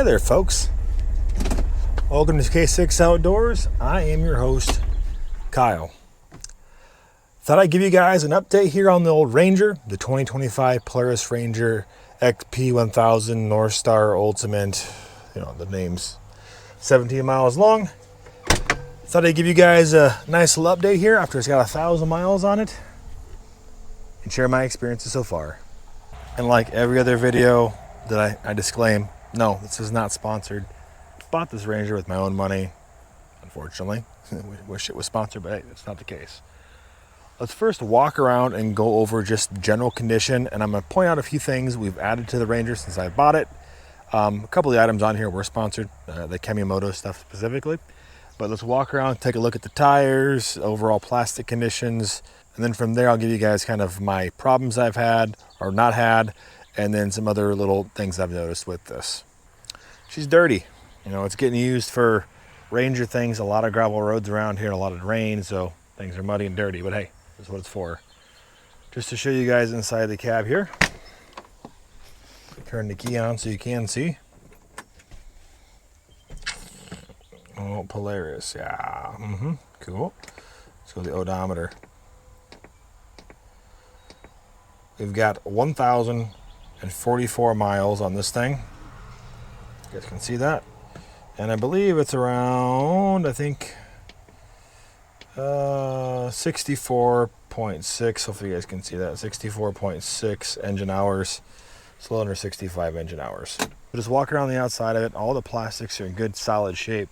there, folks. Welcome to K6 Outdoors. I am your host, Kyle. Thought I'd give you guys an update here on the old Ranger, the 2025 Polaris Ranger XP 1000 NorthStar Ultimate. You know, the name's 17 miles long. Thought I'd give you guys a nice little update here after it's got 1,000 miles on it and share my experiences so far. And like every other video that I disclaim, no, this is not sponsored. Bought this Ranger with my own money, unfortunately. Wish it was sponsored, but hey, that's not the case. Let's first walk around and go over just general condition, and I'm going to point out a few things we've added to the Ranger since I bought it. A couple of the items on here were sponsored, the Kemimoto stuff specifically. But let's walk around, take a look at the tires, overall plastic conditions, and then from there I'll give you guys kind of my problems I've had or not had, and then some other little things I've noticed with this. She's dirty. You know, it's getting used for Ranger things, a lot of gravel roads around here, a lot of rain, so things are muddy and dirty, but hey, that's what it's for. Just to show you guys inside the cab here. Turn the key on so you can see. Oh, Polaris, yeah, cool. Let's go to the odometer. We've got 1,044 miles on this thing. You guys can see that. And I believe it's around, I think, 64.6. Hopefully you guys can see that. 64.6 engine hours. It's a little under 65 engine hours. Just walk around the outside of it. All the plastics are in good, solid shape.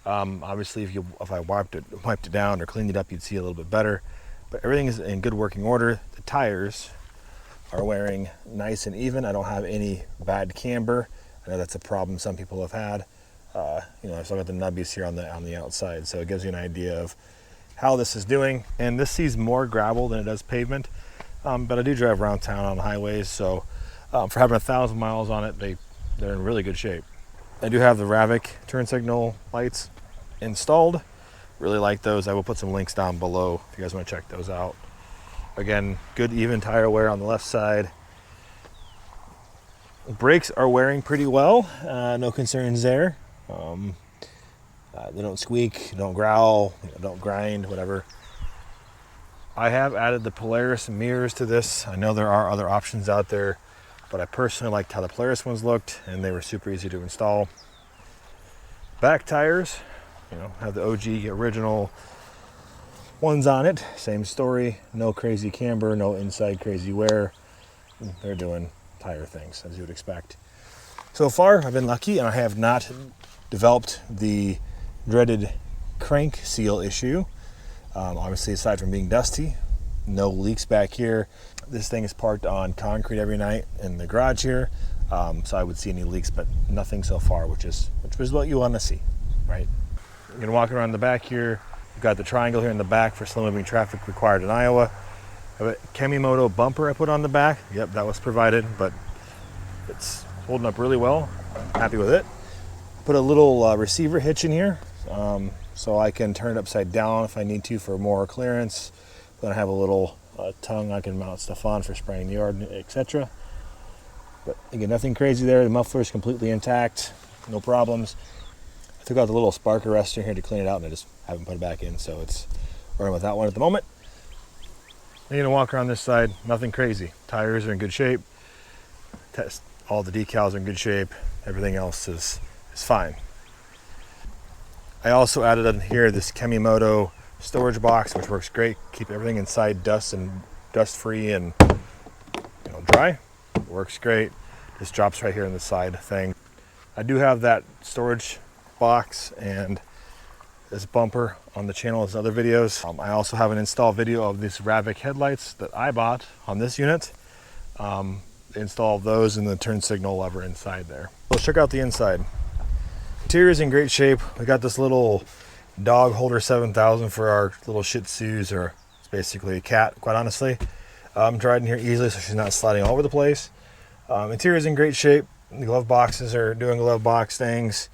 Obviously, if I wiped it down or cleaned it up, you'd see a little bit better. But everything is in good working order. The tires are wearing nice and even. I don't have any bad camber. I know that's a problem some people have had. You know, I've still got the nubbies here on the outside, so it gives you an idea of how this is doing. And this sees more gravel than it does pavement, but I do drive around town on highways, so for having 1,000 miles on it, they're in really good shape. I do have the Ravic turn signal lights installed. Really like those. I will put some links down below if you guys want to check those out. Again, good even tire wear on the left side. Brakes are wearing pretty well. No concerns there. They don't squeak, don't growl, don't grind, whatever. I have added the Polaris mirrors to this. I know there are other options out there, but I personally liked how the Polaris ones looked, and they were super easy to install. Back tires, you know, have the OG original ones on it. Same story, no crazy camber, no inside crazy wear. They're doing tire things as you would expect. So far, I've been lucky, and I have not developed the dreaded crank seal issue. Obviously, aside from being dusty, no leaks back here. This thing is parked on concrete every night in the garage here, so I would see any leaks, but nothing so far, which is what you want to see, right? You're gonna walk around the back here. You've got the triangle here in the back for slow moving traffic required in Iowa. I have a Kemimoto bumper I put on the back. Yep, that was provided, but it's holding up really well. I'm happy with it. Put a little receiver hitch in here, so I can turn it upside down if I need to for more clearance. Then I have a little tongue I can mount stuff on for spraying the yard, etc. But again, nothing crazy there. The muffler is completely intact, no problems. I took out the little spark arrestor here to clean it out, and I just haven't put it back in, so it's running with that one at the moment. Then you're gonna walk around this side, nothing crazy. Tires are in good shape. All the decals are in good shape. Everything else is fine. I also added in here this Kemimoto storage box, which works great. Keep everything inside dust free and dry. It works great. This drops right here in the side thing. I do have that storage box and this bumper on the channel as other videos. I also have an install video of these Ravic headlights that I bought on this unit. Install those and the turn signal lever inside there. Let's check out the inside. Interior is in great shape. We got this little dog holder 7000 for our little Shih Tzus, or it's basically a cat, quite honestly. Dried in here easily so she's not sliding all over the place. Interior is in great shape. The glove boxes are doing glove box things.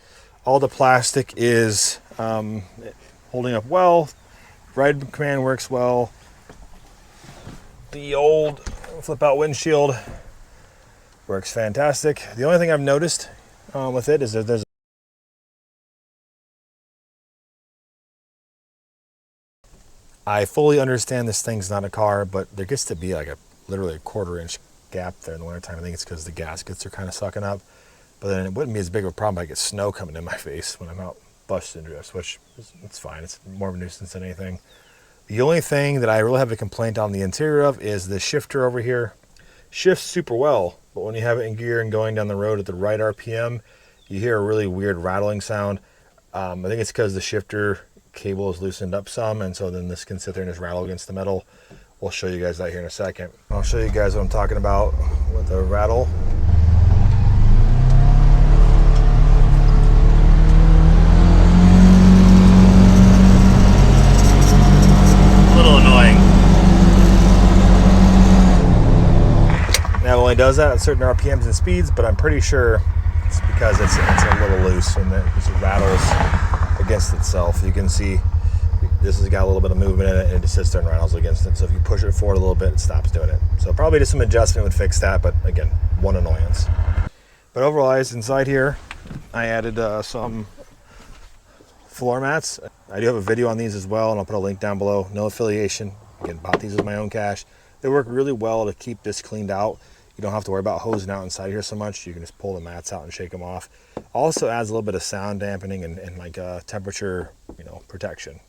All the plastic is holding up well. Ride command works well. The old flip out windshield works fantastic. The only thing I've noticed with it is that there's I fully understand this thing's not a car, but there gets to be like literally a 1/4 inch gap there in the wintertime. I think it's because the gaskets are kind of sucking up. But then it wouldn't be as big of a problem if I get snow coming in my face when I'm out busting drifts, which it's fine. It's more of a nuisance than anything. The only thing that I really have a complaint on the interior of is the shifter over here. Shifts super well, but when you have it in gear and going down the road at the right RPM, you hear a really weird rattling sound. I think it's because the shifter cable is loosened up some, and so then this can sit there and just rattle against the metal. We'll show you guys that here in a second. I'll show you guys what I'm talking about with the rattle. Now it only does that at certain RPMs and speeds, but I'm pretty sure it's because it's a little loose and it just rattles against itself. You can see this has got a little bit of movement in it and it just sits there and rattles against it. So if you push it forward a little bit, it stops doing it. So probably just some adjustment would fix that, but again, one annoyance. But overall, inside here, I added some floor mats. I do have a video on these as well, and I'll put a link down below. No affiliation. Again, bought these with my own cash. They work really well to keep this cleaned out. You don't have to worry about hosing out inside here so much. You can just pull the mats out and shake them off. Also adds a little bit of sound dampening and like temperature, protection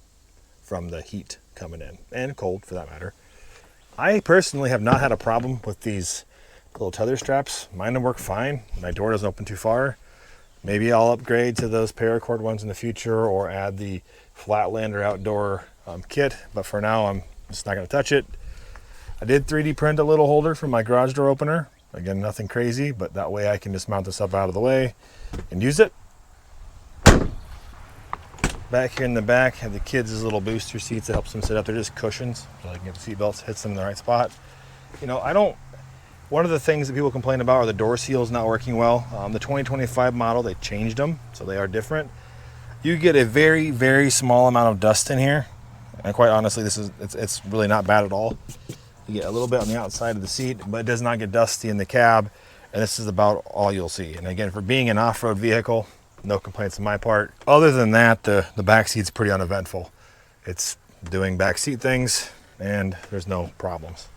from the heat coming in, and cold for that matter. I personally have not had a problem with these little tether straps. Mine work fine. My door doesn't open too far. Maybe I'll upgrade to those paracord ones in the future or add the Flatlander outdoor kit, but for now I'm just not going to touch it. I did 3D print a little holder for my garage door opener. Again, nothing crazy, but that way I can just mount this up out of the way and use it. Back here in the back, have the kids' little booster seats that helps them sit up. They're just cushions, so they can get the seat belts, hits them in the right spot. One of the things that people complain about are the door seals not working well. The 2025 model, they changed them, so they are different. You get a very, very small amount of dust in here. And quite honestly, it's really not bad at all. You get a little bit on the outside of the seat, but it does not get dusty in the cab. And this is about all you'll see. And again, for being an off-road vehicle, no complaints on my part. Other than that, the back seat's pretty uneventful. It's doing back seat things and there's no problems.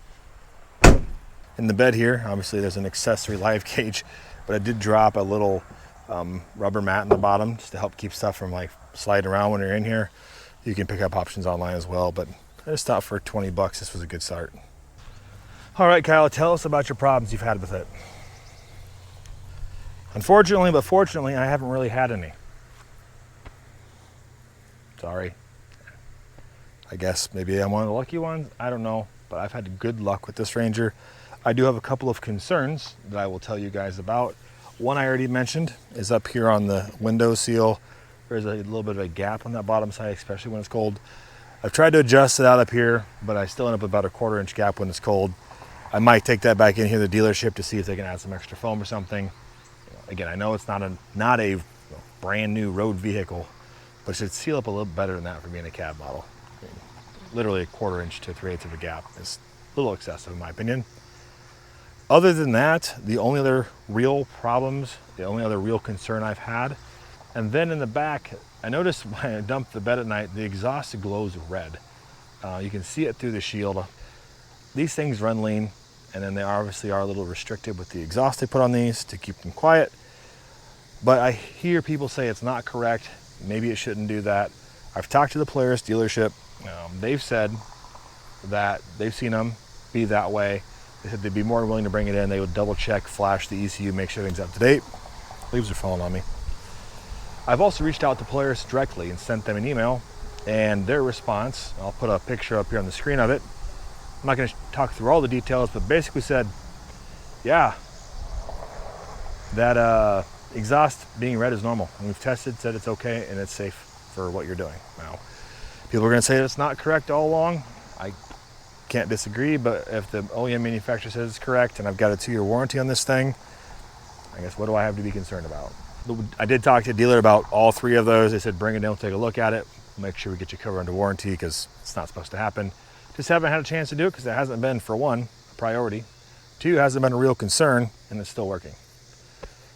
In the bed here, obviously there's an accessory live cage, but I did drop a little rubber mat in the bottom just to help keep stuff from like sliding around when you're in here. You can pick up options online as well, but I just thought for 20 bucks, this was a good start. All right, Kyle, tell us about your problems you've had with it. Unfortunately, but fortunately, I haven't really had any. Sorry. I guess maybe I'm one of the lucky ones. I don't know, but I've had good luck with this Ranger. I do have a couple of concerns that I will tell you guys about. One I already mentioned is up here on the window seal. There's a little bit of a gap on that bottom side, especially when it's cold. I've tried to adjust it out up here, but I still end up with about a 1/4 inch gap when it's cold. I might take that back in here to the dealership to see if they can add some extra foam or something. Again, I know it's not a brand new road vehicle, but it should seal up a little better than that for being a cab model. I mean, literally a 1/4 inch to 3/8 of a gap is a little excessive in my opinion. Other than that, the only other real problems, the only other real concern I've had, and then in the back, I noticed when I dumped the bed at night, the exhaust glows red. You can see it through the shield. These things run lean, and then they obviously are a little restricted with the exhaust they put on these to keep them quiet. But I hear people say it's not correct. Maybe it shouldn't do that. I've talked to the Polaris dealership. They've said that they've seen them be that way. They said they'd be more willing to bring it in. They would double check, flash the ECU, make sure everything's up to date. Leaves are falling on me. I've also reached out to Polaris directly and sent them an email, and their response, I'll put a picture up here on the screen of it. I'm not going to talk through all the details, but basically said, yeah, that exhaust being red is normal. And we've tested, said it's okay, and it's safe for what you're doing. Now, people are going to say it's not correct all along. I can't disagree, but if the OEM manufacturer says it's correct and I've got a 2-year warranty on this thing, I guess what do I have to be concerned about? I did talk to a dealer about all 3 of those. They said bring it in, we'll take a look at it, make sure we get you covered under warranty because it's not supposed to happen. Just haven't had a chance to do it because it hasn't been, for 1, a priority. 2, hasn't been a real concern, and it's still working.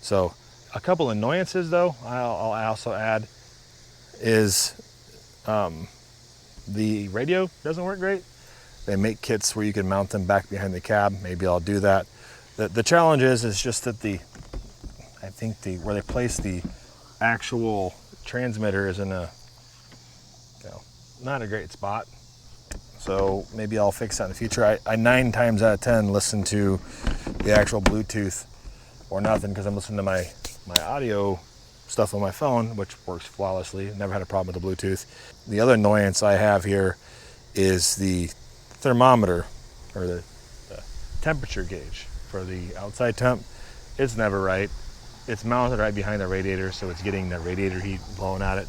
So A couple annoyances though, I'll also add is the radio doesn't work great. They make kits where you can mount them back behind the cab. Maybe I'll do that. The challenge is just that I think where they place the actual transmitter is in a, not a great spot. So maybe I'll fix that in the future. I 9 times out of 10 listen to the actual Bluetooth or nothing, because I'm listening to my audio stuff on my phone, which works flawlessly. Never had a problem with the Bluetooth. The other annoyance I have here is the thermometer, or the temperature gauge for the outside temp. It's never right. It's mounted right behind the radiator, so it's getting the radiator heat blowing at it.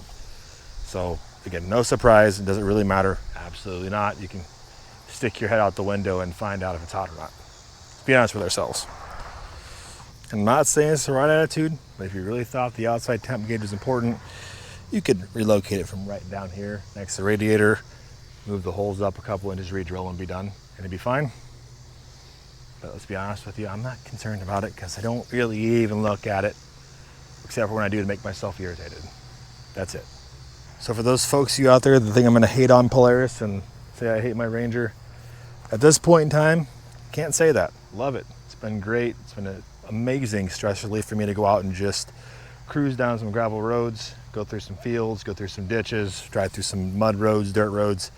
So again, no surprise. Does it really matter? Absolutely not. You can stick your head out the window and find out if it's hot or not. Let's be honest with ourselves. I'm not saying it's the right attitude, but if you really thought the outside temp gauge is important, you could relocate it from right down here next to the radiator, move the holes up a couple inches, re-drill, and be done, and it'd be fine. But let's be honest with you, I'm not concerned about it because I don't really even look at it, except for when I do to make myself irritated. That's it. So for those folks you out there that think I'm gonna hate on Polaris and say I hate my Ranger, at this point in time, can't say that. Love it. It's been great. It's been an amazing stress relief for me to go out and just cruise down some gravel roads, go through some fields, go through some ditches, drive through some mud roads, dirt roads.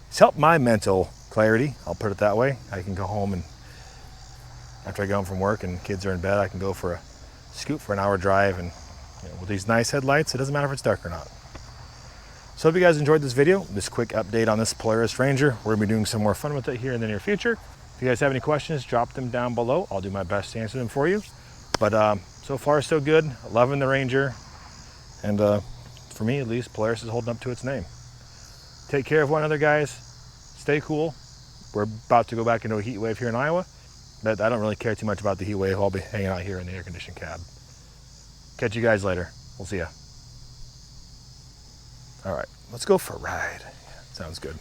It's helped my mental clarity, I'll put it that way. I can go home, and after I get home from work and kids are in bed, I can go for a scoot for an hour drive, and with these nice headlights, it doesn't matter if it's dark or not. So hope you guys enjoyed this video, this quick update on this Polaris Ranger. We're gonna be doing some more fun with it here in the near future. If you guys have any questions, drop them down below. I'll do my best to answer them for you. But so far so good, loving the Ranger. And for me at least, Polaris is holding up to its name. Take care of one another, guys. Stay cool. We're about to go back into a heat wave here in Iowa, but I don't really care too much about the heat wave. I'll be hanging out here in the air-conditioned cab. Catch you guys later. We'll see ya. All right, let's go for a ride. Sounds good.